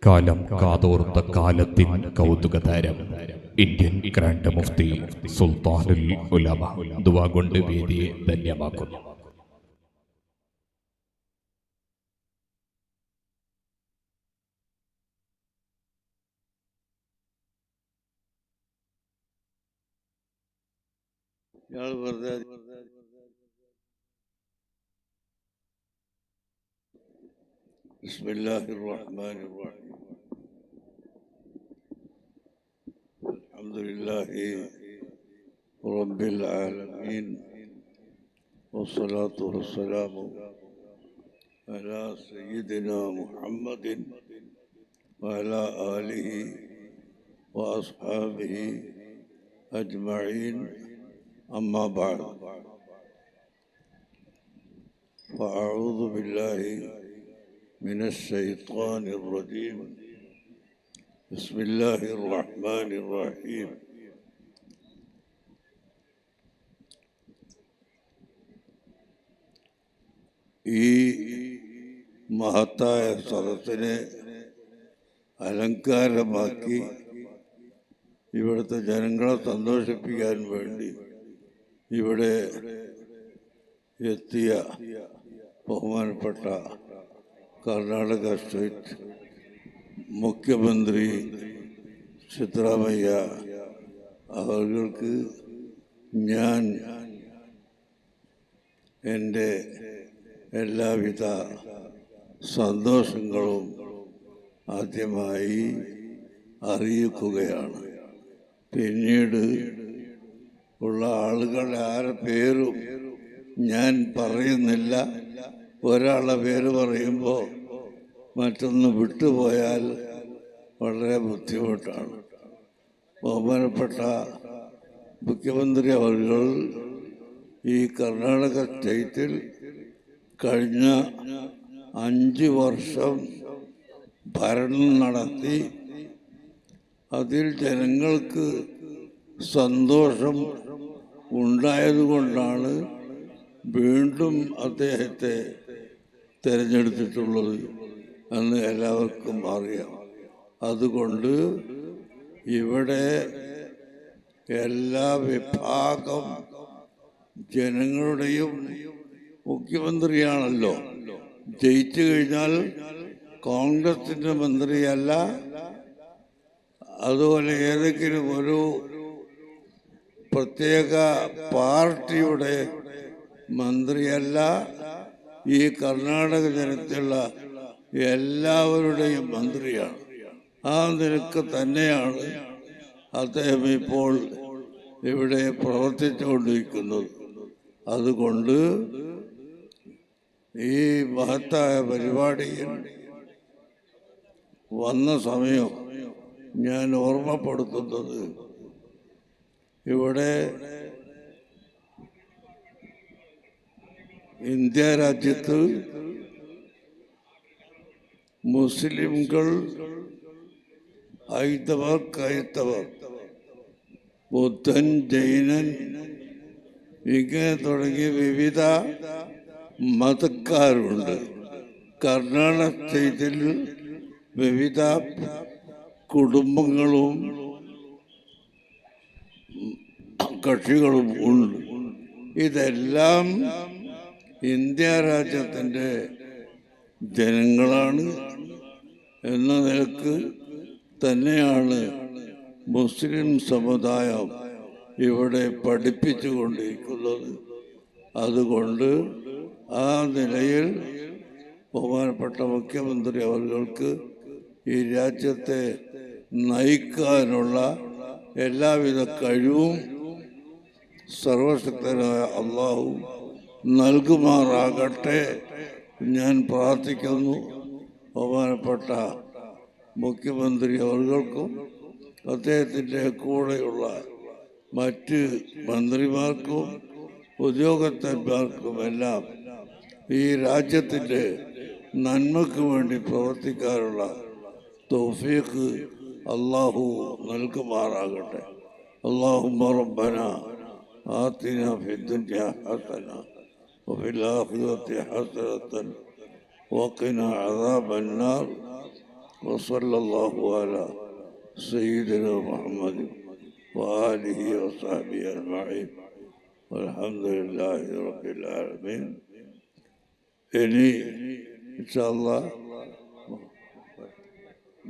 കാലം കാതോർത്ത കാലത്തിൻ കൗതുകതാരം Indian grand Mufti സുൽത്താനുൽ ഉലമ ദുആ കൊണ്ട് വേദിയെ ധന്യമാക്കുന്നു. ബിസ്മില്ലാഹിർ റഹ്മാനിർ റഹീം. അൽഹംദുലില്ലാഹി റബ്ബിൽ ആലമീൻ വസ്സലാത്തു വസ്സലാമു അലാ സയ്യിദിനാ മുഹമ്മദിൻ വഅലാ ആലിഹി വഅസ്ഹാബിഹി അജ്മഈൻ. അമ്മാ ബഅദ്. ഫഅഊദു ബില്ലാഹി من الشيطان الرجيم. بسم الله الرحمن الرحيم. ഈ മഹത്തായ സദസ്സിനെ അലങ്കാരമാക്കി ഇവിടുത്തെ ജനങ്ങളെ സന്തോഷിപ്പിക്കാൻ വേണ്ടി ഇവിടെ എത്തിയ ബഹുമാനപ്പെട്ട കർണാടക സ്റ്റേറ്റ് മുഖ്യമന്ത്രി സിദ്ധരാമയ്യ അവർക്ക് ഞാൻ എൻ്റെ എല്ലാവിധ സന്തോഷങ്ങളും ആദ്യമായി അറിയിക്കുകയാണ്. പിന്നീട് ഉള്ള ആളുകളുടെ ആരെ പേരും ഞാൻ പറയുന്നില്ല. ഒരാളുടെ പേര് പറയുമ്പോൾ മറ്റൊന്ന് വിട്ടുപോയാൽ വളരെ ബുദ്ധിമുട്ടാണ്. ബഹുമാനപ്പെട്ട മുഖ്യമന്ത്രി അവർ ഈ കർണാടക സ്റ്റേറ്റിൽ കഴിഞ്ഞ 5 വർഷം ഭരണം നടത്തി അതിൽ ജനങ്ങൾക്ക് സന്തോഷം ഉണ്ടായതുകൊണ്ടാണ് വീണ്ടും അദ്ദേഹത്തെ തിരഞ്ഞെടുത്തിട്ടുള്ളത് എന്ന് എല്ലാവർക്കും അറിയാം. അതുകൊണ്ട് ഇവിടെ എല്ലാ വിഭാഗം ജനങ്ങളുടെയും മുഖ്യമന്ത്രിയാണല്ലോ. ജയിച്ചു കഴിഞ്ഞാൽ കോൺഗ്രസിൻ്റെ മന്ത്രിയല്ല, അതുപോലെ ഏതെങ്കിലും ഒരു പ്രത്യേക പാർട്ടിയുടെ മന്ത്രിയല്ല, ഈ കർണാടക ജനത്തിലുള്ള എല്ലാവരുടെയും മന്ത്രിയാണ്. ആ നിലക്ക് തന്നെയാണ് അദ്ദേഹം ഇപ്പോൾ ഇവിടെ പ്രവർത്തിച്ചുകൊണ്ടിരിക്കുന്നത്. അതുകൊണ്ട് ഈ മഹത്തായ പരിപാടിയിൽ വന്ന സമയം ഞാൻ ഓർമ്മപ്പെടുത്തുന്നത്, ഇവിടെ ഇന്ത്യ രാജ്യത്ത് മുസ്ലിംകൾ, ഹൈന്ദവർ, ക്രൈസ്തവർ, ബുദ്ധൻ, ജൈനൻ ഇങ്ങനെ തുടങ്ങിയ വിവിധ മതക്കാരുണ്ട്. കർണാടക സ്റ്റേറ്റിൽ വിവിധ കുടുംബങ്ങളും കക്ഷികളും ഉണ്ട്. ഇതെല്ലാം ഇന്ത്യ രാജ്യത്തിൻ്റെ ജനങ്ങളാണ് എന്ന നിലക്ക് തന്നെയാണ് മുസ്ലിം സമുദായം ഇവിടെ പഠിപ്പിച്ചു കൊണ്ടിരിക്കുന്നത്. അതുകൊണ്ട് ആ നിലയിൽ ബഹുമാനപ്പെട്ട മുഖ്യമന്ത്രി അവർക്ക് ഈ രാജ്യത്തെ നയിക്കാനുള്ള എല്ലാവിധ കഴിവും സർവശക്തനായ അള്ളാഹു നൽകുമാറാകട്ടെ ഞാൻ പ്രാർത്ഥിക്കുന്നു. ബഹുമാനപ്പെട്ട മുഖ്യമന്ത്രി അവർക്കും അദ്ദേഹത്തിൻ്റെ കൂടെയുള്ള മറ്റ് മന്ത്രിമാർക്കും ഉദ്യോഗസ്ഥന്മാർക്കുമെല്ലാം ഈ രാജ്യത്തിൻ്റെ നന്മയ്ക്ക് വേണ്ടി പ്രവർത്തിക്കാനുള്ള തൗഫീഖ് അള്ളാഹു നൽകുമാറാകട്ടെ. اللهم ربنا آتنا في الدنيا حسنة وفي الآخرة حسنة وقنا عذاب النار وصلى الله على سيدنا محمد وآله وصحبه أجمعين والحمد لله رب العالمين. ഇനി ഇൻഷാല്ലാ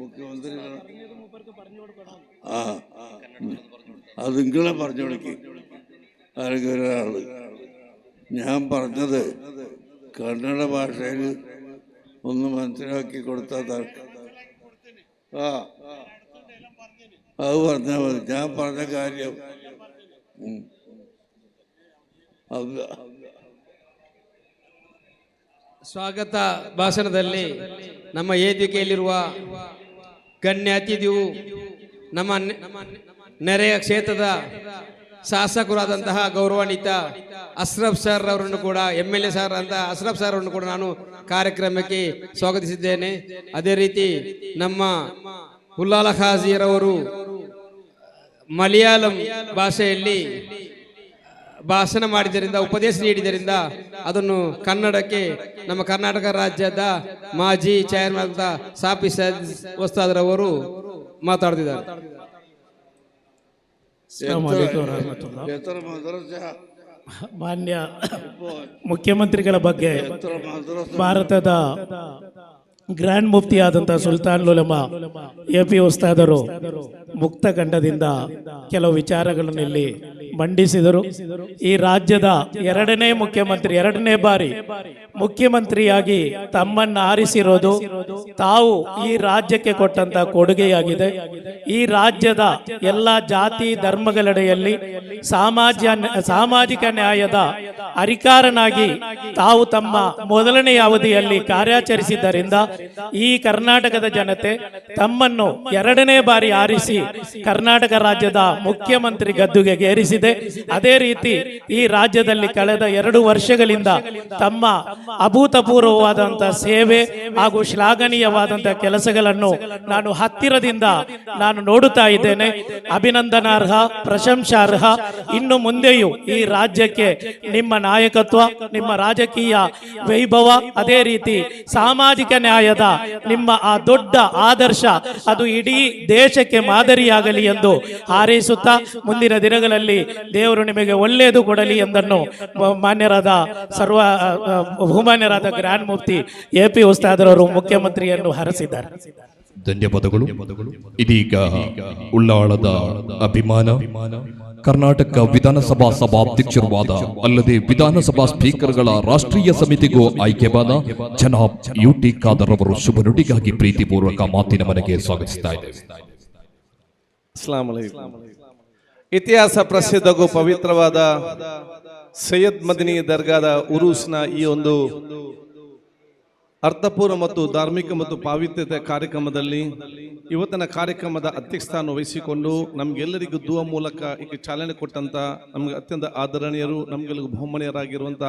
മുഖ്യമന്ത്രി അത് നിങ്ങളെ പറഞ്ഞു കൊടുക്കി. ആരെങ്കിലും ഒരാൾ ഞാൻ പറഞ്ഞത് കന്നഡ ഭാഷയിൽ ഒന്ന് മനസ്സിലാക്കി കൊടുത്താൽ അത് പറഞ്ഞാൽ മതി. ഞാൻ പറഞ്ഞ കാര്യം ಸ್ವಾಗತ ಭಾಷಣದಲ್ಲಿ ನಮ್ಮ ವೇದಿಕೆಯಲ್ಲಿರುವ ಗಣ್ಯ ಅತಿಥಿಯು ನಮ್ಮ ನೆರೆಯ ಕ್ಷೇತ್ರದ ಶಾಸಕರಾದಂತಹ ಗೌರವಾನ್ವಿತ ಅಶ್ರಫ್ ಸರ್ ಅವರನ್ನು ಕೂಡ MLA ಸರ್ ಅಂತ ಅಶ್ರಫ್ ಸರ್ ಅವರನ್ನು ಕೂಡ ನಾನು ಕಾರ್ಯಕ್ರಮಕ್ಕೆ ಸ್ವಾಗತಿಸಿದ್ದೇನೆ. ಅದೇ ರೀತಿ ನಮ್ಮ ಉಲ್ಲಾಲ ಖಾಜಿರವರು ಮಲಯಾಳಂ ಭಾಷೆಯಲ್ಲಿ ಭಾಷಣ ಮಾಡಿದ್ದರಿಂದ ಉಪದೇಶ ನೀಡಿದ್ದರಿಂದ ಅದನ್ನು ಕನ್ನಡಕ್ಕೆ ನಮ್ಮ ಕರ್ನಾಟಕ ರಾಜ್ಯದ ಮಾಜಿ ಚೇರ್ಮನ್ ಸಾಫಿ ವಸ್ತಾದ್ರವರು ಮಾತಾಡ್ತಿದ್ದಾರೆ. ಮಾನ್ಯ ಮುಖ್ಯಮಂತ್ರಿಗಳ ಬಗ್ಗೆ ಭಾರತದ ಗ್ರ್ಯಾಂಡ್ ಮುಫ್ತಿ ಆದಂತಹ ಸುಲ್ತಾನ್ ಉಲಮಾ AP ಉಸ್ತಾದರು ಮುಕ್ತ ಕಂಠದಿಂದ ಕೆಲವು ವಿಚಾರಗಳನ್ನು ಇಲ್ಲಿ ಮಂಡಿಸಿದರು. ಈ ರಾಜ್ಯದ ಎರಡನೇ ಬಾರಿ ಮುಖ್ಯಮಂತ್ರಿಯಾಗಿ ತಮ್ಮನ್ನು ಆರಿಸಿರೋದು ತಾವು ಈ ರಾಜ್ಯಕ್ಕೆ ಕೊಟ್ಟಂತ ಕೊಡುಗೆಯಾಗಿದೆ. ಈ ರಾಜ್ಯದ ಎಲ್ಲ ಜಾತಿ ಧರ್ಮಗಳೆಡೆಯಲ್ಲಿ ಸಾಮಾಜಿಕ ನ್ಯಾಯದ ಅಧಿಕಾರನಾಗಿ ತಾವು ತಮ್ಮ ಮೊದಲನೆಯ ಅವಧಿಯಲ್ಲಿ ಕಾರ್ಯಾಚರಿಸಿದ್ದರಿಂದ ಈ ಕರ್ನಾಟಕದ ಜನತೆ ತಮ್ಮನ್ನು ಎರಡನೇ ಬಾರಿ ಆರಿಸಿ ಕರ್ನಾಟಕ ರಾಜ್ಯದ ಮುಖ್ಯಮಂತ್ರಿ ಗದ್ದುಗೆಗೆ ಏರಿಸಿದೆ. ಅದೇ ರೀತಿ ಈ ರಾಜ್ಯದಲ್ಲಿ ಕಳೆದ 2 ವರ್ಷಗಳಿಂದ ತಮ್ಮ ಅಭೂತಪೂರ್ವವಾದಂತಹ ಸೇವೆ ಹಾಗೂ ಶ್ಲಾಘನೀಯವಾದಂತಹ ಕೆಲಸಗಳನ್ನು ನಾನು ಹತ್ತಿರದಿಂದ ನೋಡುತ್ತಾ ಇದ್ದೇನೆ. ಅಭಿನಂದನಾರ್ಹ, ಪ್ರಶಂಸಾರ್ಹ. ಇನ್ನು ಮುಂದೆಯೂ ಈ ರಾಜ್ಯಕ್ಕೆ ನಿಮ್ಮ ನಾಯಕತ್ವ, ನಿಮ್ಮ ರಾಜಕೀಯ ವೈಭವ, ಅದೇ ರೀತಿ ಸಾಮಾಜಿಕ ನ್ಯಾಯದ ನಿಮ್ಮ ಆ ದೊಡ್ಡ ಆದರ್ಶ ಅದು ಇಡೀ ದೇಶಕ್ಕೆ ಮಾದರಿಯಾಗಲಿ ಎಂದು ಹಾರೈಸುತ್ತಾ ಮುಂದಿನ ದಿನಗಳಲ್ಲಿ ದೇವರು ನಿಮಗೆ ಒಳ್ಳೆಯದು ಕೊಡಲಿ ಎಂದನ್ನು ಮಾನ್ಯರಾದ ಬಹುಮಾನ್ಯರಾದ ಗ್ರ್ಯಾಂಡ್ ಮುಫ್ತಿ AP ಉಸ್ತಾದರವರು ಮುಖ್ಯಮಂತ್ರಿಯನ್ನು ಹರಸಿದ್ದಾರೆ. ಧನ್ಯವಾದಗಳು. ಇದೀಗ ಉಳ್ಳಾಳದ ಅಭಿಮಾನ ಕರ್ನಾಟಕ ವಿಧಾನಸಭಾ ಸಭಾಧ್ಯಕ್ಷರುವಾದ ಅಲ್ಲದೆ ವಿಧಾನಸಭಾ ಸ್ಪೀಕರ್ಗಳ ರಾಷ್ಟ್ರೀಯ ಸಮಿತಿಗೂ ಆಯ್ಕೆವಾದ ಜನಾಬ್ UT ಖಾದರ್ ಅವರು ಶುಭ ನುಡಿಗಾಗಿ ಪ್ರೀತಿಪೂರ್ವಕ ಮಾತಿನ ಮನೆಗೆ ಸ್ವಾಗತಿಸ್ತಾ ಇದ್ದೇವೆ. ಅಸ್ಸಲಾಮು ಅಲೈಕುಂ. ಇತಿಹಾಸ ಪ್ರಸಿದ್ಧ ಹಾಗೂ ಪವಿತ್ರವಾದ ಸೈಯದ್ ಮದನಿ ದರ್ಗಾದ ಉರೂಸ್ನ ಈ ಒಂದು ಅರ್ಥಪೂರ್ಣ ಮತ್ತು ಧಾರ್ಮಿಕ ಮತ್ತು ಪಾವಿತ್ರ್ಯತೆ ಕಾರ್ಯಕ್ರಮದಲ್ಲಿ ಇವತ್ತಿನ ಕಾರ್ಯಕ್ರಮದ ಅಧ್ಯಕ್ಷಸ್ಥಾನ ವಹಿಸಿಕೊಂಡು ನಮ್ಗೆಲ್ಲರಿಗೂ ದುವಾ ಮೂಲಕ ಈಗ ಚಾಲನೆ ಕೊಟ್ಟಂತ ನಮ್ಗೆ ಅತ್ಯಂತ ಆದರಣೀಯರು, ನಮ್ಗೆಲ್ಲರಿಗೂ ಬಹುಮಾನ್ಯರಾಗಿರುವಂತ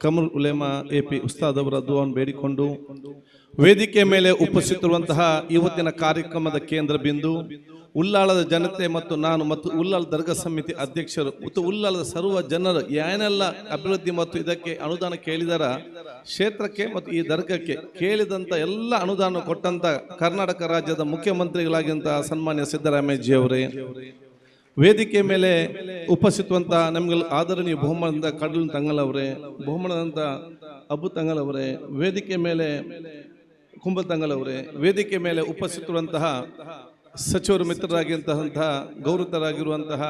ಕಮರ್ ಉಲೇಮಾ AP ಉಸ್ತಾದ್ ಅವರ ದುವಾವನ್ನು ಬೇಡಿಕೊಂಡು ವೇದಿಕೆ ಮೇಲೆ ಉಪಸ್ಥಿತರುವಂತಹ ಇವತ್ತಿನ ಕಾರ್ಯಕ್ರಮದ ಕೇಂದ್ರ ಬಿಂದು ಉಳ್ಳಾಳದ ಜನತೆ ಮತ್ತು ನಾನು ಮತ್ತು ಉಳ್ಳಾಳ ದರ್ಗಾ ಸಮಿತಿ ಅಧ್ಯಕ್ಷರು ಮತ್ತು ಉಳ್ಳಾಳದ ಸರ್ವ ಜನರು ಏನೆಲ್ಲ ಅಭಿವೃದ್ಧಿ ಮತ್ತು ಇದಕ್ಕೆ ಅನುದಾನ ಕೇಳಿದಾರ ಕ್ಷೇತ್ರಕ್ಕೆ ಮತ್ತು ಈ ದರ್ಗಕ್ಕೆ ಕೇಳಿದಂತ ಎಲ್ಲ ಅನುದಾನ ಕೊಟ್ಟಂತ ಕರ್ನಾಟಕ ರಾಜ್ಯದ ಮುಖ್ಯಮಂತ್ರಿಗಳಾಗಿಂತ ಸನ್ಮಾನ್ಯ ಸಿದ್ದರಾಮಯ್ಯಜಿ ಅವರೇ, ವೇದಿಕೆ ಮೇಲೆ ಉಪಸ್ಥಿತವಂತ ನಮ್ಗೆ ಆದರಣೀಯ ಬಹುಮಾನದ ಕಡಲು ತಂಗಲ್ ಅವರೇ, ಬಹುಮಾನದಂತ ಅಬು ತಂಗಲ್ ಅವರೇ, ವೇದಿಕೆ ಮೇಲೆ ಕುಂಬಲ್ ತಂಗಲ್ ಅವರೇ, ವೇದಿಕೆ ಮೇಲೆ ಉಪಸ್ಥಿತರುವಂತಹ ಸಚಿವರು ಮಿತ್ರರಾಗಿರುವಂತಹ ಗೌರವರಾಗಿರುವಂತಹ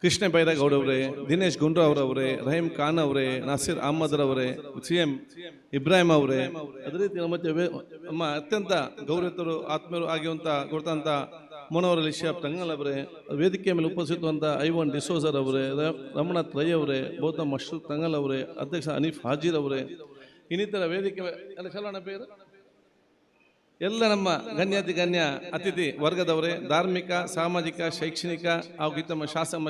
ಕೃಷ್ಣ ಬೈರೇಗೌಡ ಅವರೇ, ದಿನೇಶ್ ಗುಂಡ್ರಾವ್ ಅವರೇ, ರಹೀಂ ಖಾನ್ ಅವರೇ, ನಾಸಿರ್ ಅಹಮದ್ ಅವರೇ, CM ಇಬ್ರಾಹಿಂ ಅವರೇ, ಅದೇ ರೀತಿ ನಮ್ಮ ಅತ್ಯಂತ ಗೌರವಿತರು ಆತ್ಮೀಯರು ಆಗಿರುವಂತ ಗೊತ್ತಂತ ಮನೋಹರ್ ಅಲಿ ಶಿಹಾಬ್ ತಂಗಲ್ ಅವರೇ, ವೇದಿಕೆ ಮೇಲೆ ಉಪಸ್ಥಿತವಂತ ಐವನ್ ಡಿಸೋಜರ್ ಅವರೇ, ರಮಣಾಥ್ ರೈ ಅವರೇ, ಗೌತಮ್ ಮಶ್ರೂಕ್ ತಂಗಲ್ ಅವರೇ, ಅಧ್ಯಕ್ಷ ಹನೀಫ್ ಹಾಜಿರ್ ಅವರೇ, ಇನ್ನಿತರ ವೇದಿಕೆ ಎಲ್ಲ ಚಲೋಣ ಪೇರು ಎಲ್ಲ ನಮ್ಮ ಗಣ್ಯ ಅತಿಥಿ ವರ್ಗದವರೇ, ಧಾರ್ಮಿಕ, ಸಾಮಾಜಿಕ, ಶೈಕ್ಷಣಿಕ ಹಾಗೂ ತಮ್ಮ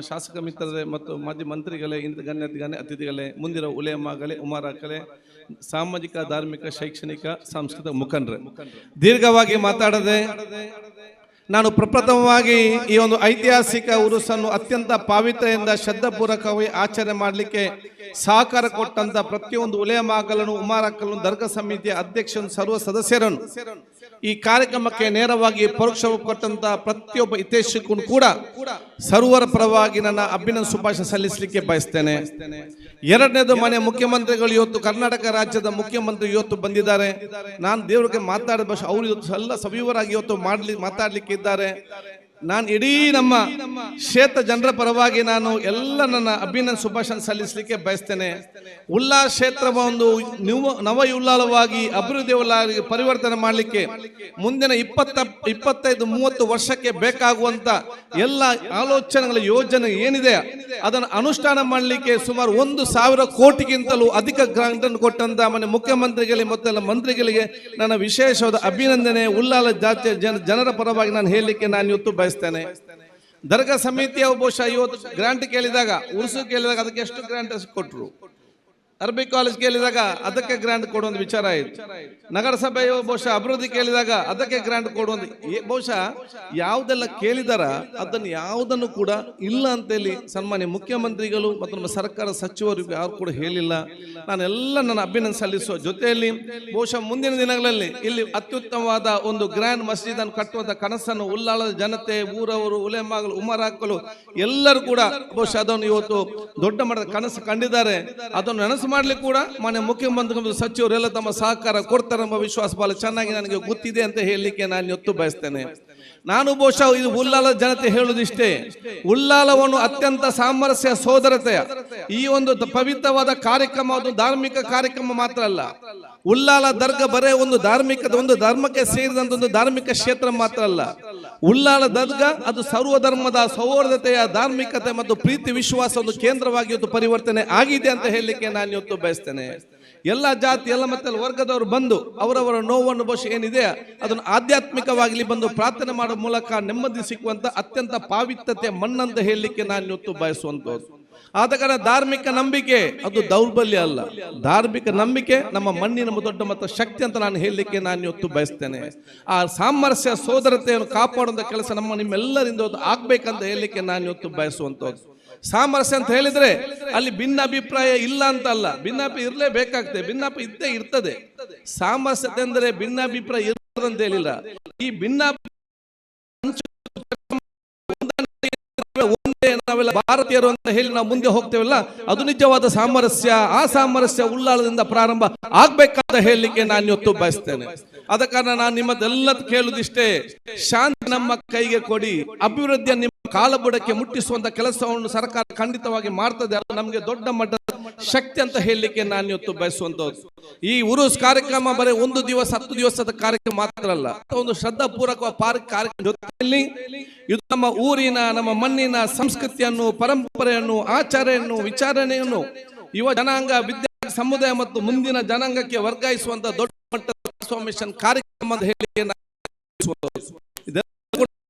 ಶಾಸಕ ಮಿತ್ರರೇ ಮತ್ತು ಮಾಜಿ ಮಂತ್ರಿಗಳೇ, ಇಂಥ ಗಣ್ಯ ಅತಿಥಿಗಳೇ, ಮುಂದಿರೋ ಉಲೇಮಾಗಳೇ, ಉಮಾರಾಕಲೇ, ಸಾಮಾಜಿಕ, ಧಾರ್ಮಿಕ, ಶೈಕ್ಷಣಿಕ, ಸಾಂಸ್ಕೃತಿಕ ಮುಖಂಡರೇ, ದೀರ್ಘವಾಗಿ ಮಾತಾಡದೆ ನಾನು ಪ್ರಪ್ರಥಮವಾಗಿ ಈ ಒಂದು ಐತಿಹಾಸಿಕ ಉರುಸನ್ನು ಅತ್ಯಂತ ಪಾವಿತ್ರೆಯಿಂದ ಶ್ರದ್ಧಾಪೂರ್ವಕವಾಗಿ ಆಚರಣೆ ಮಾಡಲಿಕ್ಕೆ ಸಹಕಾರ ಕೊಟ್ಟಂತ ಪ್ರತಿಯೊಂದು ಉಲೇಮಾಗಳನ್ನು ಉಮಾರಕ್ಕలను ದರ್ಗಾ ಸಮಿತಿಯ ಅಧ್ಯಕ್ಷರು ಸರ್ವ ಸದಸ್ಯರನ್ನು ಈ ಕಾರ್ಯಕ್ರಮಕ್ಕೆ ನೇರವಾಗಿ ಪರೋಕ್ಷ ಕೊಟ್ಟಂತ ಪ್ರತಿಯೊಬ್ಬ ಹಿತೈಷಿಗೂ ಕೂಡ ಸರ್ವರ ಪರವಾಗಿ ನನ್ನ ಅಭಿನಂದನೆ ಶುಭಾಶಯ ಸಲ್ಲಿಸಲಿಕ್ಕೆ ಬಯಸ್ತೇನೆ. ಎರಡನೇದು ಮನೆ ಮುಖ್ಯಮಂತ್ರಿಗಳು ಇವತ್ತು ಕರ್ನಾಟಕ ರಾಜ್ಯದ ಮುಖ್ಯಮಂತ್ರಿ ಇವತ್ತು ಬಂದಿದ್ದಾರೆ. ನಾನು ದೇವರಿಗೆ ಮಾತಾಡಿದ ಭಾಷೆ ಅವರು ಇವತ್ತು ಎಲ್ಲ ಸವಿವರಾಗಿ ಇವತ್ತು ಮಾತಾಡ್ಲಿಕ್ಕೆ ಇದ್ದಾರೆ. ನಾನು ಇಡೀ ನಮ್ಮ ಕ್ಷೇತ್ರ ಜನರ ಪರವಾಗಿ ನಾನು ಎಲ್ಲ ನನ್ನ ಅಭಿನಂದನೆ ಶುಭಾಶಯ ಸಲ್ಲಿಸಲಿಕ್ಕೆ ಬಯಸ್ತೇನೆ. ಉಲ್ಲಾಸ ಕ್ಷೇತ್ರ ಒಂದು ನವ ಉಲ್ಲಾಸವಾಗಿ ಅಭಿವೃದ್ಧಿ ಪರಿವರ್ತನೆ ಮಾಡಲಿಕ್ಕೆ ಮುಂದಿನ 25-30 ವರ್ಷಕ್ಕೆ ಬೇಕಾಗುವಂತ ಎಲ್ಲ ಆಲೋಚನೆಗಳ ಯೋಜನೆ ಏನಿದೆ ಅದನ್ನು ಅನುಷ್ಠಾನ ಮಾಡಲಿಕ್ಕೆ ಸುಮಾರು 1,000 ಕೋಟಿಗಿಂತಲೂ ಅಧಿಕ ಗ್ರಾಂಟ್ ಅನ್ನು ಕೊಟ್ಟಂತ ಮನೆ ಮುಖ್ಯಮಂತ್ರಿಗಳಿಗೆ ಮತ್ತು ಮಂತ್ರಿಗಳಿಗೆ ನನ್ನ ವಿಶೇಷವಾದ ಅಭಿನಂದನೆ ಉಲ್ಲಾಲ ಜಾತಿಯ ಜನರ ಪರವಾಗಿ ನಾನು ಹೇಳಲಿಕ್ಕೆ ನಾನು ಇವತ್ತು ಬಯಸ್ತೇನೆ. ದರ್ಗಾ ಸಮಿತಿಯ ಬಹುಶಃ ಇವತ್ತು ಗ್ರಾಂಟ್ ಕೇಳಿದಾಗ ಉರ್ಸು ಕೇಳಿದಾಗ ಅದಕ್ಕೆ ಎಷ್ಟು ಗ್ರಾಂಟ್ ಕೊಟ್ಟರು, ಅರಬಿ ಕಾಲೇಜ್ ಕೇಳಿದಾಗ ಅದಕ್ಕೆ ಗ್ರಾಂಟ್ ಕೊಡುವಂತ ವಿಚಾರ ಆಯಿತು. ನಗರಸಭೆಯು ಬಹುಶಃ ಅಭಿವೃದ್ಧಿ ಕೇಳಿದಾಗ ಅದಕ್ಕೆ ಗ್ರಾಂಟ್ ಕೊಡುವಂತ ಬಹುಶಃ ಯಾವುದೆಲ್ಲ ಕೇಳಿದಾರ ಅದನ್ನು ಯಾವುದನ್ನು ಕೂಡ ಇಲ್ಲ ಅಂತೇಳಿ ಸನ್ಮಾನ್ಯ ಮುಖ್ಯಮಂತ್ರಿಗಳು ಮತ್ತು ನಮ್ಮ ಸರ್ಕಾರ ಸಚಿವರು ಯಾರು ಕೂಡ ಹೇಳಿಲ್ಲ. ನಾನೆಲ್ಲ ನನ್ನ ಅಭಿನಂದನೆ ಸಲ್ಲಿಸುವ ಜೊತೆಯಲ್ಲಿ ಬಹುಶಃ ಮುಂದಿನ ದಿನಗಳಲ್ಲಿ ಇಲ್ಲಿ ಅತ್ಯುತ್ತಮವಾದ ಒಂದು ಗ್ರ್ಯಾಂಡ್ ಮಸ್ಜಿದ್ ಅನ್ನು ಕಟ್ಟುವಂತ ಕನಸನ್ನು ಉಲ್ಲಾಳದ ಜನತೆ, ಊರವರು, ಉಲೇಮಾಗಳು, ಉಮರಾಕ್ಕಲು ಎಲ್ಲರೂ ಕೂಡ ಬಹುಶಃ ಅದನ್ನು ಇವತ್ತು ದೊಡ್ಡ ಮಟ್ಟದ ಕನಸು ಕಂಡಿದ್ದಾರೆ. ಅದನ್ನು ನನಸು ಮಾಡ್ಲಿಕ್ಕೆ ಕೂಡ ಮಾನ್ಯ ಮುಖ್ಯಮಂತ್ರಿ ಸಚಿವರೆಲ್ಲ ತಮ್ಮ ಸಹಕಾರ ಕೊಡ್ತಾರೆ ಎಂಬ ವಿಶ್ವಾಸ ಬಹಳ ಚೆನ್ನಾಗಿ ನನಗೆ ಗೊತ್ತಿದೆ ಅಂತ ಹೇಳಲಿಕ್ಕೆ ನಾನು ಇವತ್ತು ಬಯಸ್ತೇನೆ. ನಾನು ಬಹುಶಃ ಇದು ಉಲ್ಲಾಲ ಜನತೆ ಹೇಳುವುದಿಷ್ಟೇ, ಉಲ್ಲಾಲವನ್ನು ಅತ್ಯಂತ ಸಾಮರಸ್ಯ ಸೋದರತೆಯ ಈ ಒಂದು ಪವಿತ್ರವಾದ ಕಾರ್ಯಕ್ರಮ ಅದು ಧಾರ್ಮಿಕ ಕಾರ್ಯಕ್ರಮ ಮಾತ್ರ ಅಲ್ಲ. ಉಲ್ಲಾಲ ದರ್ಗಾ ಬರೇ ಒಂದು ಧರ್ಮಕ್ಕೆ ಸೇರಿದಂತ ಒಂದು ಧಾರ್ಮಿಕ ಕ್ಷೇತ್ರ ಮಾತ್ರ ಅಲ್ಲ. ಉಲ್ಲಾಲ ದರ್ಗಾ ಅದು ಸರ್ವಧರ್ಮದ ಸೌಹಾರ್ದತೆಯ ಧಾರ್ಮಿಕತೆ ಮತ್ತು ಪ್ರೀತಿ ವಿಶ್ವಾಸ ಒಂದು ಕೇಂದ್ರವಾಗಿ ಇವತ್ತು ಪರಿವರ್ತನೆ ಆಗಿದೆ ಅಂತ ಹೇಳಲಿಕ್ಕೆ ನಾನು ಇವತ್ತು ಬಯಸ್ತೇನೆ. ಎಲ್ಲ ಜಾತಿ ಎಲ್ಲ ಮತ್ತೆ ವರ್ಗದವರು ಬಂದು ಅವರವರ ನೋವನ್ನು ಬಹುಶಃ ಏನಿದೆ ಅದನ್ನು ಆಧ್ಯಾತ್ಮಿಕವಾಗಿ ಬಂದು ಪ್ರಾರ್ಥನೆ ಮಾಡುವ ಮೂಲಕ ನೆಮ್ಮದಿ ಸಿಕ್ಕುವಂತ ಅತ್ಯಂತ ಪಾವಿತ್ರತೆ ಮಣ್ಣಂತ ಹೇಳಲಿಕ್ಕೆ ನಾನು ಇವತ್ತು ಬಯಸುವಂತದ್ದು. ಆದ ಕಾರಣ ಧಾರ್ಮಿಕ ನಂಬಿಕೆ ಅದು ದೌರ್ಬಲ್ಯ ಅಲ್ಲ, ಧಾರ್ಮಿಕ ನಂಬಿಕೆ ನಮ್ಮ ಮಣ್ಣಿನ ದೊಡ್ಡ ಮತ್ತು ಶಕ್ತಿ ಅಂತ ನಾನು ಹೇಳಲಿಕ್ಕೆ ನಾನು ಇವತ್ತು ಬಯಸ್ತೇನೆ. ಆ ಸಾಮರಸ್ಯ ಸೋದರತೆಯನ್ನು ಕಾಪಾಡುವಂತ ಕೆಲಸ ನಿಮ್ಮೆಲ್ಲರಿಂದ ಆಗ್ಬೇಕಂತ ಹೇಳಲಿಕ್ಕೆ ನಾನು ಇವತ್ತು ಬಯಸುವಂತದ್ದು. ಸಾಮರಸ್ಯ ಅಂತ ಹೇಳಿದ್ರೆ ಅಲ್ಲಿ ಭಿನ್ನಾಭಿಪ್ರಾಯ ಇಲ್ಲ ಅಂತ ಅಲ್ಲ, ಭಿನ್ನಾಭಿಪ್ರಾಯ ಇರಲೇಬೇಕಾಗ್ತದೆ, ಭಿನ್ನಾಭಿಪ್ರಾಯ ಇದ್ದೇ ಇರ್ತದೆ. ಸಾಮರಸ್ಯತೆ ಅಂದರೆ ಭಿನ್ನಾಭಿಪ್ರಾಯ ಇರ್ತದೆ ಅಂತ ಹೇಳಿಲ್ಲ. ಈ ನಾವೆಲ್ಲ ಭಾರತೀಯರು ಅಂತ ಹೇಳಿ ನಾವು ಮುಂದೆ ಹೋಗ್ತೇವಲ್ಲ ಅದು ನಿಜವಾದ ಸಾಮರಸ್ಯ. ಆ ಸಾಮರಸ್ಯ ಉಲ್ಲಾಳದಿಂದ ಪ್ರಾರಂಭ ಆಗ್ಬೇಕಂತ ಹೇಳಲಿಕ್ಕೆ ನಾನು ಇವತ್ತು ಬಯಸ್ತೇನೆ. ಆದ ಕಾರಣ ನಾನು ನಿಮ್ಮದೆಲ್ಲ ಕೇಳುವುದಿಷ್ಟೇ, ಶಾಂತಿ ನಮ್ಮ ಕೈಗೆ ಕೊಡಿ, ಅಭಿವೃದ್ಧಿಯ ನಿಮ್ಮ ಕಾಲಬುಡಕ್ಕೆ ಮುಟ್ಟಿಸುವಂತ ಕೆಲಸವನ್ನು ಸರ್ಕಾರ ಖಂಡಿತವಾಗಿ ಮಾಡ್ತದೆ. ಅದು ನಮಗೆ ದೊಡ್ಡ ಮಟ್ಟದ ಶಕ್ತಿ ಅಂತ ಹೇಳಲಿಕ್ಕೆ ನಾನು ಇವತ್ತು ಬಯಸುವಂತದ್ದು. ಈ ಉರುಸ್ ಕಾರ್ಯಕ್ರಮ ಬರೀ 1 ದಿವಸ 10 ದಿವಸದ ಕಾರ್ಯಕ್ರಮ ಮಾತ್ರ ಅಲ್ಲ, ಒಂದು ಶ್ರದ್ಧಾಪೂರ್ವಕ ಕಾರ್ಯಕ್ರಮ ಜೊತೆಯಲ್ಲಿ ಇದು ನಮ್ಮ ಊರಿನ ನಮ್ಮ ಮಣ್ಣಿನ ಸಂಸ್ಕೃತಿಯನ್ನು, ಪರಂಪರೆಯನ್ನು, ಆಚರಣೆಯನ್ನು, ವಿಚಾರಣೆಯನ್ನು ಯುವ ಜನಾಂಗ, ವಿದ್ಯಾರ್ಥಿ ಸಮುದಾಯ ಮತ್ತು ಮುಂದಿನ ಜನಾಂಗಕ್ಕೆ ವರ್ಗಾಯಿಸುವಂತ ದೊಡ್ಡ ಮಟ್ಟದ ಟ್ರಾನ್ಸ್ಫಾರ್ಮೇಷನ್ ಕಾರ್ಯಕ್ರಮ ಅಂತ ಹೇಳಲಿಕ್ಕೆ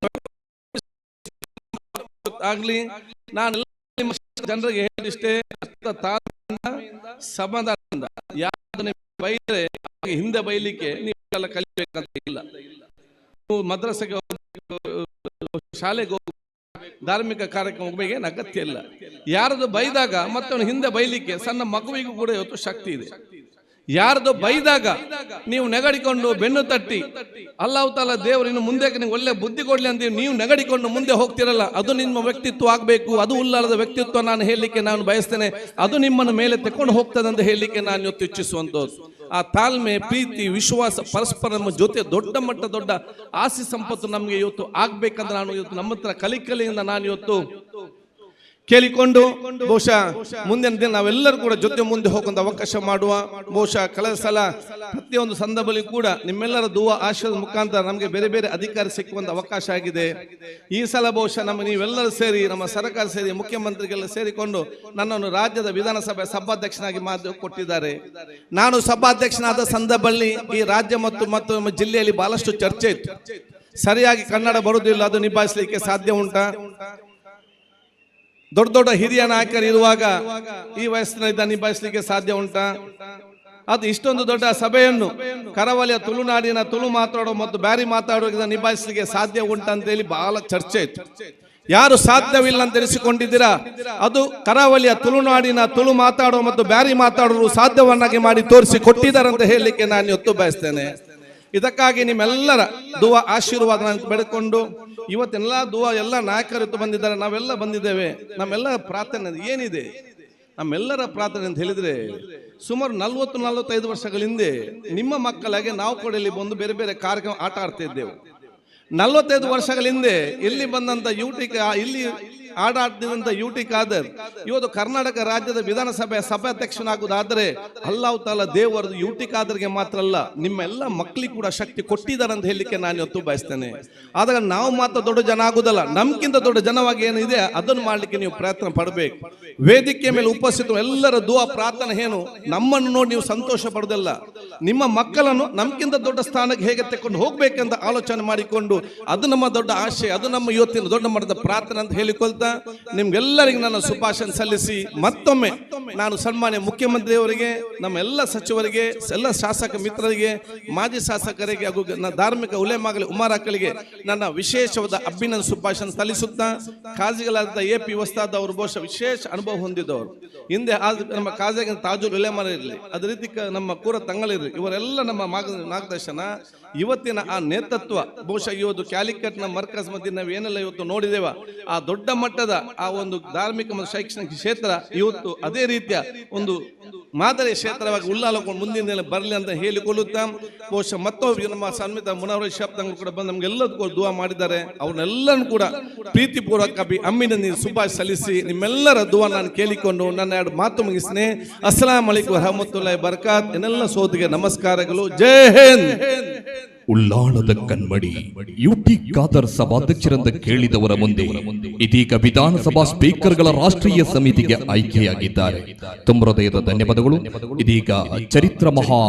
ಆಗ್ಲಿ. ನಾನು ಜನರಿಗೆ ಹೇಳಿಷ್ಟೇ, ಸಮಾಧಾನದಿಂದ ಯಾವ್ದನ್ನ ಬೈದ್ರೆ ಹಿಂದೆ ಬೈಲಿಕ್ಕೆ ನೀವೆಲ್ಲ ಕಲಿಬೇಕಂತ ಇಲ್ಲ. ನೀವು ಮದ್ರಸೆಗೆ ಶಾಲೆಗೆ ಹೋಗಿ ಧಾರ್ಮಿಕ ಕಾರ್ಯಕ್ರಮ ಹೋಗ್ಬೇಕು ಅಗತ್ಯ ಇಲ್ಲ. ಯಾರದು ಬೈದಾಗ ಮತ್ತೆ ಹಿಂದೆ ಬೈಲಿಕ್ಕೆ ಸಣ್ಣ ಮಗುವಿಗೂ ಕೂಡ ಇವತ್ತು ಶಕ್ತಿ ಇದೆ. ಯಾರದು ಬೈದಾಗ ನೀವು ನೆಗಡಿಕೊಂಡು ಬೆನ್ನು ತಟ್ಟಿ ಅಲ್ಲಾಹ್ ತಾಲ ದೇವರು ಇನ್ನು ಮುಂದೆ ನೀವು ಒಳ್ಳೆ ಬುದ್ಧಿ ಕೊಡ್ಲಿ ಅಂತ ನೀವು ನೆಗಡಿಕೊಂಡು ಮುಂದೆ ಹೋಗ್ತಿರಲ್ಲ, ಅದು ನಿಮ್ಮ ವ್ಯಕ್ತಿತ್ವ ಆಗಬೇಕು. ಅದು ಉಲ್ಲಾಳದ ವ್ಯಕ್ತಿತ್ವ ನಾನು ಹೇಳಲಿಕ್ಕೆ ನಾನು ಬಯಸ್ತೇನೆ. ಅದು ನಿಮ್ಮನ್ನು ಮೇಲೆ ತೆಕೊಂಡು ಹೋಗ್ತದೆ ಅಂತ ಹೇಳಲಿಕ್ಕೆ ನಾನು ಇವತ್ತು ಇಚ್ಛಿಸುವಂಥದ್ದು. ಆ ತಾಳ್ಮೆ, ಪ್ರೀತಿ, ವಿಶ್ವಾಸ, ಪರಸ್ಪರ ನಮ್ಮ ಜೊತೆ ದೊಡ್ಡ ಮಟ್ಟ ದೊಡ್ಡ ಆಸ್ತಿ ಸಂಪತ್ತು ನಮಗೆ ಇವತ್ತು ಆಗ್ಬೇಕಂದ್ರೆ ನಾನು ಇವತ್ತು ನಮ್ಮ ಹತ್ರ ಕಲಿಕಲಿಯಿಂದ ನಾನು ಇವತ್ತು ಕೇಳಿಕೊಂಡು ಬಹುಶಃ ಮುಂದಿನ ದಿನ ನಾವೆಲ್ಲರೂ ಕೂಡ ಜೊತೆ ಮುಂದೆ ಹೋಗುವಂತ ಅವಕಾಶ ಮಾಡುವ. ಬಹುಶಃ ಕಳೆದ ಸಲ ಪ್ರತಿಯೊಂದು ಸಂದರ್ಭದಲ್ಲಿ ಕೂಡ ನಿಮ್ಮೆಲ್ಲರ ದುವಾ ಆಶೀರ್ವಾದ ಮುಖಾಂತರ ನಮಗೆ ಬೇರೆ ಬೇರೆ ಅಧಿಕಾರ ಸಿಕ್ಕುವಂತ ಅವಕಾಶ ಆಗಿದೆ. ಈ ಸಲ ಬಹುಶಃ ನೀವೆಲ್ಲರೂ ಸೇರಿ, ನಮ್ಮ ಸರ್ಕಾರ ಸೇರಿ, ಮುಖ್ಯಮಂತ್ರಿಗೆಲ್ಲ ಸೇರಿಕೊಂಡು ನನ್ನನ್ನು ರಾಜ್ಯದ ವಿಧಾನಸಭೆ ಸಭಾಧ್ಯಕ್ಷನಾಗಿ ಮಾತು ಕೊಟ್ಟಿದ್ದಾರೆ. ನಾನು ಸಭಾಧ್ಯಕ್ಷನಾದ ಸಂದರ್ಭದಲ್ಲಿ ಈ ರಾಜ್ಯ ಮತ್ತು ನಮ್ಮ ಜಿಲ್ಲೆಯಲ್ಲಿ ಬಹಳಷ್ಟು ಚರ್ಚೆ ಇತ್ತು. ಸರಿಯಾಗಿ ಕನ್ನಡ ಬರುವುದಿಲ್ಲ, ಅದು ನಿಭಾಯಿಸಲಿಕ್ಕೆ ಸಾಧ್ಯ ಉಂಟಾ? ದೊಡ್ಡ ದೊಡ್ಡ ಹಿರಿಯ ನಾಯಕರು ಇರುವಾಗ ಈ ವಯಸ್ಸಿನ ನಿಭಾಯಿಸಲಿಕ್ಕೆ ಸಾಧ್ಯ ಉಂಟಾ? ಅದು ಇಷ್ಟೊಂದು ದೊಡ್ಡ ಸಭೆಯನ್ನು ಕರಾವಳಿಯ ತುಳುನಾಡಿನ ತುಳು ಮಾತಾಡೋ ಮತ್ತು ಬ್ಯಾರಿ ಮಾತಾಡೋ ನಿಭಾಯಿಸಲಿಕ್ಕೆ ಸಾಧ್ಯ ಉಂಟಾ ಅಂತ ಹೇಳಿ ಬಹಳ ಚರ್ಚೆ ಇತ್ತು. ಯಾರು ಸಾಧ್ಯವಿಲ್ಲ ಅಂತ ಎನಿಸಿಕೊಂಡಿದ್ದೀರಾ, ಅದು ಕರಾವಳಿಯ ತುಳುನಾಡಿನ ತುಳು ಮಾತಾಡುವ ಮತ್ತು ಬ್ಯಾರಿ ಮಾತಾಡೋರು ಸಾಧ್ಯವನ್ನಾಗಿ ಮಾಡಿ ತೋರಿಸಿ ಕೊಟ್ಟಿದ್ದಾರೆ ಅಂತ ಹೇಳಲಿಕ್ಕೆ ನಾನು ಇವತ್ತು ಬಯಸ್ತೇನೆ. ಇದಕ್ಕಾಗಿ ನಿಮ್ಮೆಲ್ಲರ ದುವಾ ಆಶೀರ್ವಾದ ನಾನು ಬೆಳೆಕೊಂಡು ಇವತ್ತೆಲ್ಲ ದುವಾ ಎಲ್ಲ ನಾಯಕರು ಬಂದಿದ್ದಾರೆ, ನಾವೆಲ್ಲ ಬಂದಿದ್ದೇವೆ. ನಮ್ಮೆಲ್ಲ ಪ್ರಾರ್ಥನೆ ಏನಿದೆ, ನಮ್ಮೆಲ್ಲರ ಪ್ರಾರ್ಥನೆ ಅಂತ ಹೇಳಿದ್ರೆ ಸುಮಾರು 40-45 ವರ್ಷಗಳ ಹಿಂದೆ ನಿಮ್ಮ ಮಕ್ಕಳಿಗೆ ನಾವು ಕೂಡ ಇಲ್ಲಿ ಬಂದು ಬೇರೆ ಬೇರೆ ಕಾರ್ಯಕ್ರಮ ಆಟ ಆಡ್ತಾ ಇದ್ದೆವು. 45 ವರ್ಷಗಳ ಹಿಂದೆ ಇಲ್ಲಿ ಬಂದಂತ ಇಲ್ಲಿ ಆಡಾಡ್ತಿದ್ದಂತ ಯುಟಿ ಖಾದರ್ ಇವತ್ತು ಕರ್ನಾಟಕ ರಾಜ್ಯದ ವಿಧಾನಸಭೆಯ ಸಭಾಧ್ಯಕ್ಷನಾಗುವುದಾದರೆ ಅಲ್ಲಾಹ್ ತಾಲ ದೇವರು ಯುಟಿ ಖಾದರ್ಗೆ ಮಾತ್ರ ಅಲ್ಲ, ನಿಮ್ಮೆಲ್ಲ ಮಕ್ಕಳಿಗೆ ಕೂಡ ಶಕ್ತಿ ಕೊಟ್ಟಿದ್ದಾರೆ ಅಂತ ಹೇಳಲಿಕ್ಕೆ ನಾನು ಇವತ್ತು ಬಯಸ್ತೇನೆ. ಆದಾಗ ನಾವು ಮಾತ್ರ ದೊಡ್ಡ ಜನ ಆಗುದಲ್ಲ, ನಮ್ಗಿಂತ ದೊಡ್ಡ ಜನವಾಗಿ ಏನಿದೆ ಅದನ್ನು ಮಾಡ್ಲಿಕ್ಕೆ ನೀವು ಪ್ರಯತ್ನ ಪಡಬೇಕು. ವೇದಿಕೆ ಮೇಲೆ ಉಪಸ್ಥಿತ ಎಲ್ಲರ ದುವಾ ಪ್ರಾರ್ಥನೆ ಏನು, ನಮ್ಮನ್ನು ನೋಡಿ ನೀವು ಸಂತೋಷ ಪಡೋದಲ್ಲ, ನಿಮ್ಮ ಮಕ್ಕಳನ್ನು ನಮ್ಗಿಂತ ದೊಡ್ಡ ಸ್ಥಾನಕ್ಕೆ ಹೇಗೆ ತೆಕ್ಕೊಂಡು ಹೋಗ್ಬೇಕಂತ ಆಲೋಚನೆ ಮಾಡಿಕೊಂಡು ಅದು ನಮ್ಮ ದೊಡ್ಡ ಆಶೆ, ಅದು ನಮ್ಮ ಇವತ್ತಿನ ದೊಡ್ಡ ಮಟ್ಟದ ಪ್ರಾರ್ಥನೆ ಅಂತ ಹೇಳಿಕೊಳ್ತಾ ನಿಮ್ಗೆಲ್ಲರಿಗೂ ನನ್ನ ಶುಭಾಶಯ ಸಲ್ಲಿಸಿ ಮತ್ತೊಮ್ಮೆ ನಾನು ಸನ್ಮಾನ್ಯ ಮುಖ್ಯಮಂತ್ರಿಯವರಿಗೆ, ನಮ್ಮ ಎಲ್ಲ ಸಚಿವರಿಗೆ, ಎಲ್ಲ ಶಾಸಕ ಮಿತ್ರರಿಗೆ, ಮಾಜಿ ಶಾಸಕರಿಗೆ ಹಾಗೂ ಧಾರ್ಮಿಕ ಉಲೇಮಾಗಲಿ ಉಮಾರಾಕಳಿಗೆ ನನ್ನ ವಿಶೇಷವಾದ ಅಭಿನಂದನೆ ಶುಭಾಶಯ ಸಲ್ಲಿಸುತ್ತಾ, ಕಾಜಿಗಳಾದ AP ವಸ್ತಾದ್ ಅವರು ಬಹುಶಃ ವಿಶೇಷ ಅನುಭವ ಹೊಂದಿದವರು. ಹಿಂದೆ ನಮ್ಮ ಕಾಜಿಗೆ ತಾಜುಲ್ ಉಲೇಮಾರ ಇರಲಿ, ಅದೇ ರೀತಿ ನಮ್ಮ ಕೂರ ತಂಗಳಿರಲಿ, ಇವರೆಲ್ಲ ನಮ್ಮ ಮಾರ್ಗದರ್ಶನ, ಇವತ್ತಿನ ಆ ನೇತೃತ್ವ ಬಹುಶಃ ಇವತ್ತು ಕ್ಯಾಲಿಕಟ್ನ ಮರ್ಕಸ್ ಮಧ್ಯೆ ನಾವು ಏನೆಲ್ಲ ಇವತ್ತು ನೋಡಿದೇವ, ಆ ದೊಡ್ಡ ಮಟ್ಟದ ಆ ಒಂದು ಧಾರ್ಮಿಕ ಮತ್ತು ಶೈಕ್ಷಣಿಕ ಕ್ಷೇತ್ರ ಇವತ್ತು ಅದೇ ರೀತಿಯ ಒಂದು ಮಾದರಿ ಕ್ಷೇತ್ರವಾಗಿ ಉಲ್ಲಾಲಕೊಂಡು ಮುಂದಿನ ದಿನ ಬರಲಿ ಅಂತ ಹೇಳಿಕೊಳ್ಳುತ್ತಾ, ಬಹುಶಃ ಮತ್ತೊಬ್ಬ ನಮ್ಮ ಸನ್ಮಿತ ಮುನವರ ಶಬ್ದಂಗಳು ಕೂಡ ಬಂದು ನಮ್ಗೆಲ್ಲದಕ್ಕೂ ದುವಾ ಮಾಡಿದ್ದಾರೆ. ಅವ್ರನ್ನೆಲ್ಲರೂ ಕೂಡ ಪ್ರೀತಿಪೂರ್ವಕ ಅಮ್ಮಿನ ಶುಭಾಶಯ ಸಲ್ಲಿಸಿ ನಿಮ್ಮೆಲ್ಲರ ದುವಾ ನಾನು ಕೇಳಿಕೊಂಡು ನನ್ನ ಎರಡು ಮಾತು ಮುಗಿಸ್ತೇನೆ. ಅಸ್ಸಲಾಂ ಅಲೈಕುಂ ವರಹಮತುಲ್ಲಾಹಿ ಬರ್ಕಾತ್. ಎನ್ನೆಲ್ಲ ಸೋದಿಗೆ ನಮಸ್ಕಾರಗಳು. ಜೈ ಹಿಂದ್. ಉಳ್ಳಾಳದ ಕಣ್ಮಡಿ ಯುಟಿ ಖಾದರ್ ಸಭಾಧ್ಯಕ್ಷರೆಂದ ಕೇಳಿದವರ ಮುಂದೆ ಇದೀಗ ವಿಧಾನಸಭಾ ಸ್ಪೀಕರ್ಗಳ ರಾಷ್ಟ್ರೀಯ ಸಮಿತಿಗೆ ಆಯ್ಕೆಯಾಗಿದ್ದಾರೆ. ತುಂಬ ಹೃದಯದ ಧನ್ಯವಾದಗಳು. ಇದೀಗ ಚರಿತ್ರ ಮಹಾ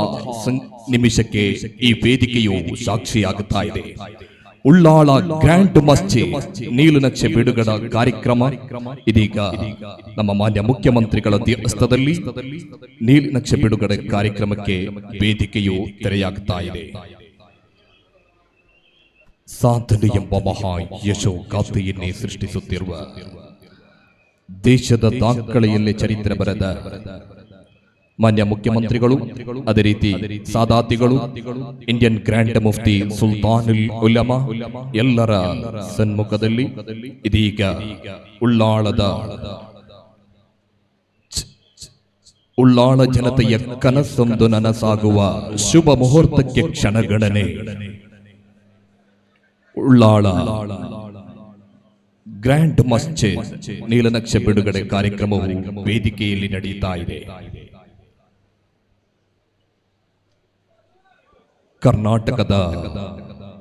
ನಿಮಿಷಕ್ಕೆ ಈ ವೇದಿಕೆಯು ಸಾಕ್ಷಿಯಾಗುತ್ತಾ ಇದೆ. ಉಳ್ಳಾಳ ಗ್ರ್ಯಾಂಡ್ ಮಸ್ಜಿದ್ ನೀಲನಕ್ಷೆ ಬಿಡುಗಡೆ ಕಾರ್ಯಕ್ರಮ ಇದೀಗ ನಮ್ಮ ಮಾನ್ಯ ಮುಖ್ಯಮಂತ್ರಿಗಳ ಹಸ್ತದಲ್ಲಿ ನೀಲನಕ್ಷೆ ಬಿಡುಗಡೆ ಕಾರ್ಯಕ್ರಮಕ್ಕೆ ವೇದಿಕೆಯು ತೆರೆಯಾಗ್ತಾ ಇದೆ. ಸಾಧನೆ ಎಂಬ ಮಹಾ ಯಶೋ ಗಾಥೆಯನ್ನೇ ಸೃಷ್ಟಿಸುತ್ತಿರುವ, ದೇಶದ ದಾಖಲೆಯಲ್ಲೇ ಚರಿತ್ರೆ ಬರೆದ ಮಾನ್ಯ ಮುಖ್ಯಮಂತ್ರಿಗಳು, ಅದೇ ರೀತಿ ಸಾದಾತಿಗಳು, ಇಂಡಿಯನ್ ಗ್ರ್ಯಾಂಡ್ ಮುಫ್ತಿ ಸುಲ್ತಾನುಲ್ ಉಲಮಾ ಎಲ್ಲರ ಸನ್ಮುಖದಲ್ಲಿ ಇದೀಗ ಉಳ್ಳಾಳ ಜನತೆಯ ಕನಸೊಂದು ನನಸಾಗುವ ಶುಭ ಮುಹೂರ್ತಕ್ಕೆ ಕ್ಷಣಗಣನೆ. ಉಳ್ಳಾಳ ಗ್ರ್ಯಾಂಡ್ ಮಸ್ಜಿದ್ ನೀಲನಕ್ಷೆ ಬಿಡುಗಡೆ ಕಾರ್ಯಕ್ರಮವು ವೇದಿಕೆಯಲ್ಲಿ ನಡೆಯುತ್ತಾ ಇದೆ. ಕರ್ನಾಟಕದ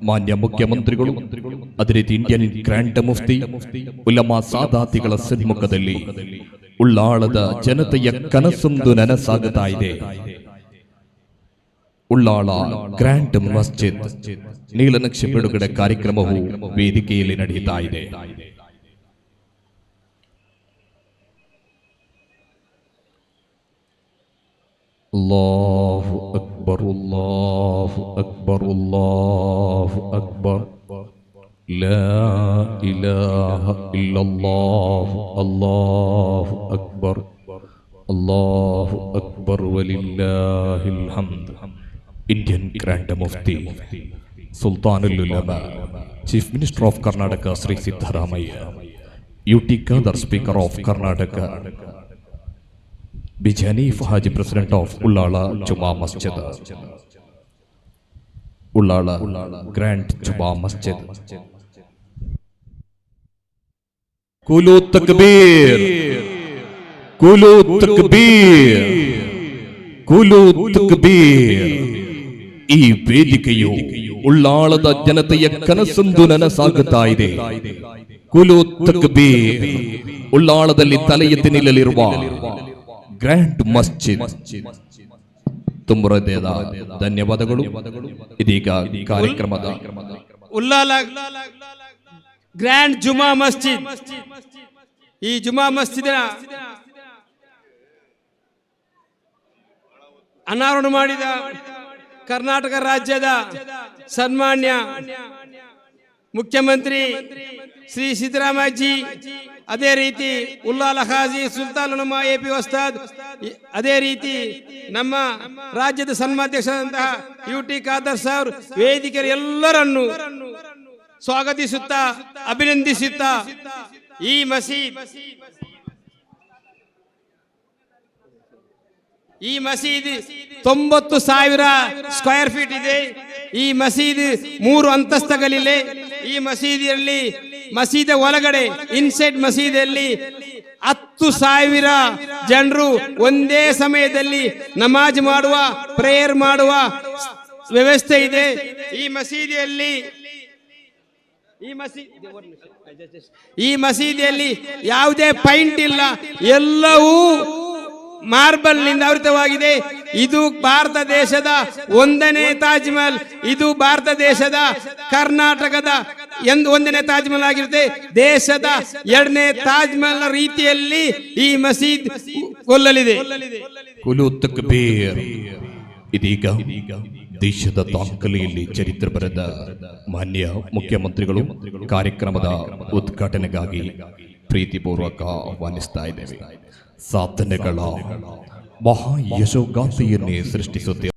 ಮಾನ್ಯ ಮುಖ್ಯಮಂತ್ರಿಗಳು, ಅದೇ ರೀತಿ ಇಂಡಿಯನ್ ಗ್ರ್ಯಾಂಡ್ ಮುಫ್ತಿ ಉಲಮಾ ಸಾದಾತಿಗಳ ಸನ್ಮುಖದಲ್ಲಿ ಉಳ್ಳಾಳದ ಜನತೆಯ ಕನಸೊಂದು ನನಸಾಗುತ್ತಾ ಇದೆ. ಉಳ್ಳಾಳ ಗ್ರ್ಯಾಂಡ್ ಮಸ್ಜಿದ್ ನೀಲನಕ್ಷೆ ಬಿಡುಗಡೆ ಕಾರ್ಯಕ್ರಮವು ವೇದಿಕೆಯಲ್ಲಿ ನಡೆಯುತ್ತಾ ಇದೆ. ಅಲ್ಲಾಹು ಅಕ್ಬರ್, ಅಲ್ಲಾಹು ಅಕ್ಬರ್, ಅಲ್ಲಾಹು ಅಕ್ಬರ್, ಲಾ ಇಲಾಹ ಇಲ್ಲಲ್ಲಾಹು, ಅಲ್ಲಾಹು ಅಕ್ಬರ್, ಅಲ್ಲಾಹು ಅಕ್ಬರ್ ವಲಿಲ್ಲಾಹಿಲ್ ಹಮ್ದ್. ಇಂಡಿಯನ್ ಗ್ರ್ಯಾಂಡ್ ಮುಫ್ತಿ ಸುಲ್ತಾನುಲ್ ಉಲಮಾ, chief minister of Karnataka Shri Siddaramaiah, UT Khader speaker of Karnataka, BG Haneef Haji president of Ullal Juma Masjid, Ullal grand Juma Masjid. ಕುಲು ತಕ್ಬೀರ್, ಕುಲು ತಕ್ಬೀರ್, ಕುಲು ತಕ್ಬೀರ್. ಈ ವೇದಿಕೆಯು ಉಳ್ಳಾಳದ ಜನತೆಯ ಕನಸೊಂದು ನನಸಾಗುತ್ತಾ ಇದೆ. ಕುಲು ತಕ್ಬೀರ್. ಉಳ್ಳಾಳದಲ್ಲಿ ತಲೆ ಎತ್ತಿ ನಿಲ್ಲಲಿರುವ ಗ್ರ್ಯಾಂಡ್ ಮಸ್ಜಿದ್. ತುಂಬ ಹೃದಯದ ಧನ್ಯವಾದಗಳು. ಇದೀಗ ಕಾರ್ಯಕ್ರಮದ ಉಳ್ಳಾಲ ಗ್ರ್ಯಾಂಡ್ ಜುಮಾ ಮಸ್ಜಿದ್, ಈ ಜುಮಾ ಮಸ್ಜಿದಿನ ಅನಾವರಣ ಮಾಡಿದ ಕರ್ನಾಟಕ ರಾಜ್ಯದ ಸನ್ಮಾನ್ಯ ಮುಖ್ಯಮಂತ್ರಿ ಶ್ರೀ ಸಿದ್ದರಾಮಯ್ಯಜಿ, ಅದೇ ರೀತಿ ಉಲ್ಲಾಲ ಖಾಜಿ ಸುಲ್ತಾನ್ ಉಲಮಾ ಎಪಿ ಉಸ್ತಾದ್, ಅದೇ ರೀತಿ ನಮ್ಮ ರಾಜ್ಯದ ಸನ್ಮಾಧ್ಯಕ್ಷರಾದಂತಹ ಯುಟಿ ಖಾದರ್ ಸರ್, ವೇದಿಕೆಯ ಎಲ್ಲರನ್ನು ಸ್ವಾಗತಿಸುತ್ತಾ ಅಭಿನಂದಿಸುತ್ತಾ ಈ ಮಸೀದಿ 90,000 ಸ್ಕ್ವೇರ್ ಫೀಟ್ ಇದೆ. ಈ ಮಸೀದಿ 3 ಅಂತಸ್ತುಗಳಿವೆ. ಈ ಮಸೀದಿ ಒಳಗಡೆ ಇನ್ಸೈಡ್ ಮಸೀದಿಯಲ್ಲಿ 10,000 ಜನರು ಒಂದೇ ಸಮಯದಲ್ಲಿ ನಮಾಜ್ ಮಾಡುವ, ಪ್ರೇಯರ್ ಮಾಡುವ ವ್ಯವಸ್ಥೆ ಇದೆ. ಈ ಮಸೀದಿಯಲ್ಲಿ ಯಾವುದೇ ಪೈಂಟ್ ಇಲ್ಲ, ಎಲ್ಲವೂ ಮಾರ್ಬಲ್ ನಿಂದ ಆವೃತವಾಗಿದೆ. ಇದು ಭಾರತ ದೇಶದ 1ನೇ ತಾಜ್ ಮಹಲ್. ಇದು ಭಾರತ ದೇಶದ ಕರ್ನಾಟಕದ 1ನೇ ತಾಜ್ ಮಹಲ್ ಆಗಿರುತ್ತೆ. ದೇಶದ 2ನೇ ತಾಜ್ ಮಹಲ್ ರೀತಿಯಲ್ಲಿ ಈ ಮಸೀದ್ ಕೊಲ್ಲಲಿದೆ. ಕುಲು ತಕ್ಬೀರ್. ಇದೀಗ ದೇಶದ ದಾಖಲೆಯಲ್ಲಿ ಚರಿತ್ರೆ ಬರೆದ ಮಾನ್ಯ ಮುಖ್ಯಮಂತ್ರಿಗಳು ಕಾರ್ಯಕ್ರಮದ ಉದ್ಘಾಟನೆಗಾಗಿ ಪ್ರೀತಿಪೂರ್ವಕ ಆಹ್ವಾನಿಸ್ತಾ ಇದ್ದೇವೆ. ಸಾಧನೆಗಳ ಮಹಾ ಯಶೋಗಾಥೆಯನ್ನೇ ಸೃಷ್ಟಿಸುತ್ತಿದೆ.